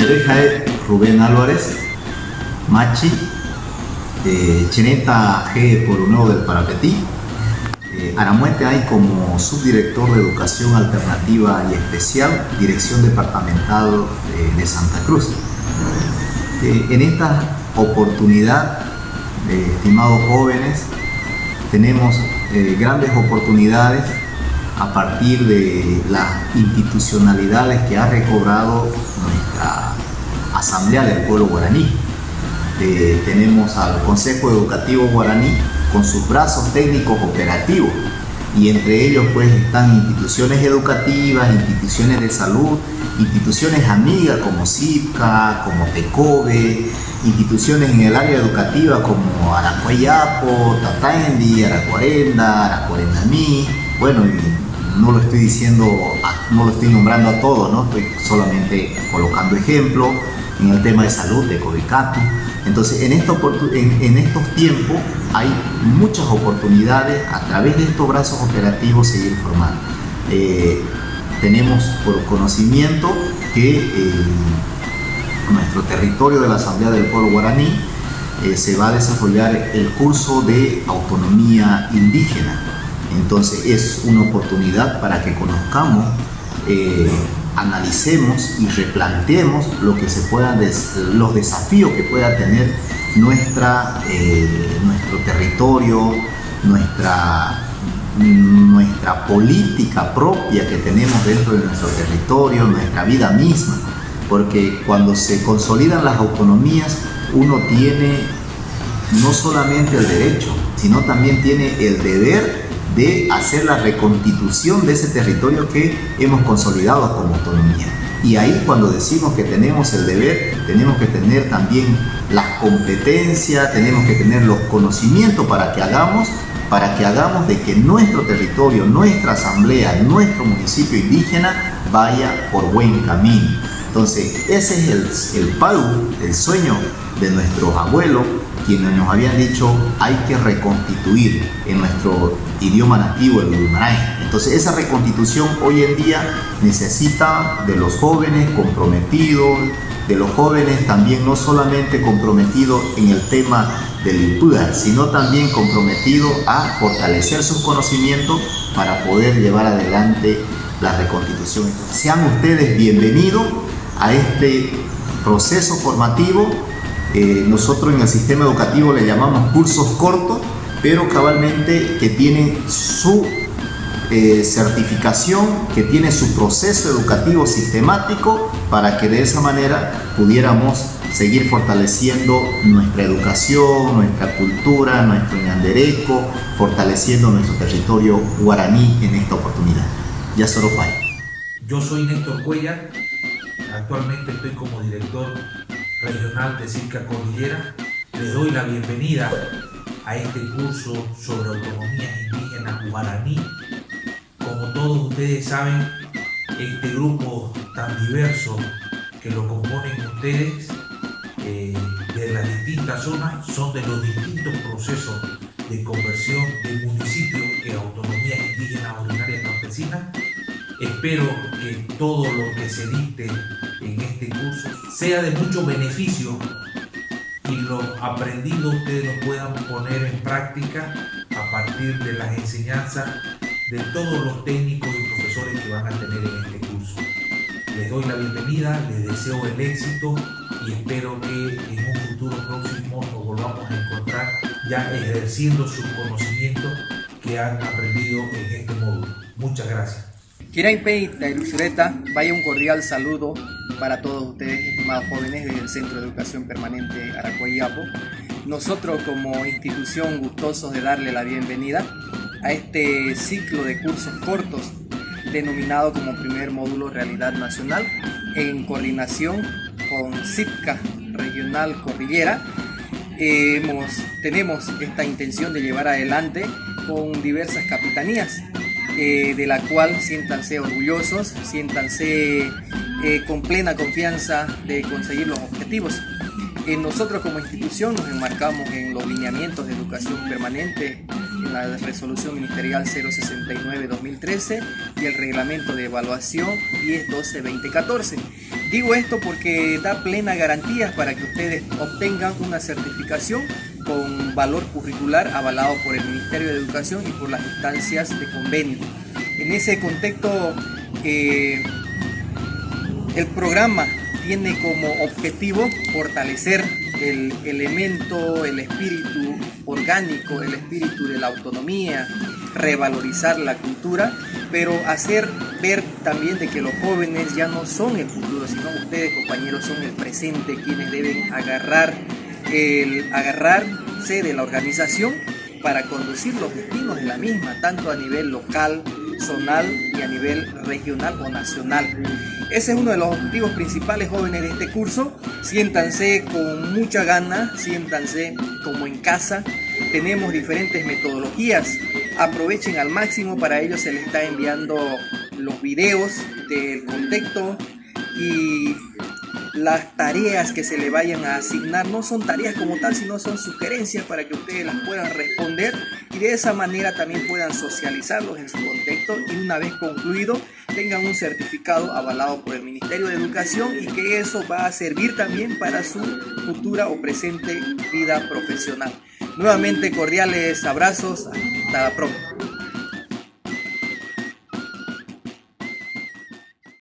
Jae Rubén Álvarez, Machi, Cheneta G. Porunuevo del Parapetí, Aramuete hay como subdirector de Educación Alternativa y Especial, Dirección Departamental de Santa Cruz. En esta oportunidad, estimados jóvenes, tenemos grandes oportunidades a partir de las institucionalidades que ha recobrado nuestra Asamblea del Pueblo Guaraní. Tenemos al Consejo Educativo Guaraní con sus brazos técnicos operativos, y entre ellos pues están instituciones educativas, instituciones de salud, instituciones amigas como CIPCA, como TECOBE, instituciones en el área educativa como Aracuayapo, Tataendi, Aracuarenda, Aracuarendamí. Bueno, y no lo estoy diciendo, no lo estoy nombrando a todos, ¿no? Estoy solamente colocando ejemplos en el tema de salud de Covicatu. Entonces, en estos tiempos hay muchas oportunidades a través de estos brazos operativos seguir formando. Tenemos por conocimiento que nuestro territorio de la Asamblea del Pueblo Guaraní se va a desarrollar el curso de autonomía indígena. Entonces es una oportunidad para que conozcamos, analicemos y replanteemos lo que se pueda los desafíos que pueda tener nuestro territorio, nuestra política propia que tenemos dentro de nuestro territorio, nuestra vida misma, porque cuando se consolidan las autonomías uno tiene no solamente el derecho, sino también tiene el deber de hacer la reconstitución de ese territorio que hemos consolidado como autonomía. Y ahí, cuando decimos que tenemos el deber, tenemos que tener también las competencias, tenemos que tener los conocimientos para que hagamos de que nuestro territorio, nuestra asamblea, nuestro municipio indígena vaya por buen camino. Entonces, ese es el PAU, el sueño de nuestros abuelos, quienes nos habían dicho hay que reconstituir en nuestro idioma nativo, el Uyumaray. Entonces, esa reconstitución hoy en día necesita de los jóvenes comprometidos, de los jóvenes también no solamente comprometidos en el tema del IPUDA, sino también comprometidos a fortalecer sus conocimientos para poder llevar adelante la reconstitución. Sean ustedes bienvenidos a este proceso formativo. Nosotros en el sistema educativo le llamamos cursos cortos, pero cabalmente que tienen su certificación, que tiene su proceso educativo sistemático, para que de esa manera pudiéramos seguir fortaleciendo nuestra educación, nuestra cultura, nuestro ñandereco, fortaleciendo nuestro territorio guaraní en esta oportunidad. Yasoropay. Yo soy Néstor Cuellar, actualmente estoy como director regional de CIPCA Cordillera. Les doy la bienvenida a este curso sobre autonomías indígenas guaraní. Como todos ustedes saben, este grupo tan diverso que lo componen ustedes de las distintas zonas son de los distintos procesos de conversión de municipios en autonomías indígenas ordinarias campesinas. Espero que todo lo que se dicte en este curso sea de mucho beneficio y lo aprendido ustedes lo puedan poner en práctica a partir de las enseñanzas de todos los técnicos y profesores que van a tener en este curso. Les doy la bienvenida, les deseo el éxito y espero que en un futuro próximo nos volvamos a encontrar ya ejerciendo sus conocimientos que han aprendido en este módulo. Muchas gracias. Kiraipei Tairusureta, vaya un cordial saludo para todos ustedes, estimados jóvenes del Centro de Educación Permanente Aracuayapo. Nosotros como institución gustosos de darle la bienvenida a este ciclo de cursos cortos denominado como primer módulo Realidad Nacional en coordinación con CIPCA Regional Cordillera. Tenemos esta intención de llevar adelante con diversas capitanías, de la cual siéntanse orgullosos, siéntanse con plena confianza de conseguir los objetivos. Nosotros como institución nos enmarcamos en los lineamientos de educación permanente, en la resolución ministerial 069-2013 y el reglamento de evaluación 1012-2014. Digo esto porque da plenas garantías para que ustedes obtengan una certificación con valor curricular avalado por el Ministerio de Educación y por las instancias de convenio. En ese contexto, el programa tiene como objetivo fortalecer el elemento, el espíritu orgánico, el espíritu de la autonomía, revalorizar la cultura, pero hacer ver también de que los jóvenes ya no son el futuro, sino ustedes, compañeros, son el presente, quienes deben agarrarse de la organización para conducir los destinos de la misma, tanto a nivel local, zonal y a nivel regional o nacional. Ese es uno de los objetivos principales, jóvenes, de este curso. Siéntanse con mucha gana, siéntanse como en casa. Tenemos diferentes metodologías. Aprovechen al máximo, para ello se les está enviando los videos del contexto y las tareas que se le vayan a asignar. No son tareas como tal, sino son sugerencias para que ustedes las puedan responder y de esa manera también puedan socializarlos en su contexto y una vez concluido tengan un certificado avalado por el Ministerio de Educación y que eso va a servir también para su futura o presente vida profesional. Nuevamente cordiales abrazos, hasta pronto.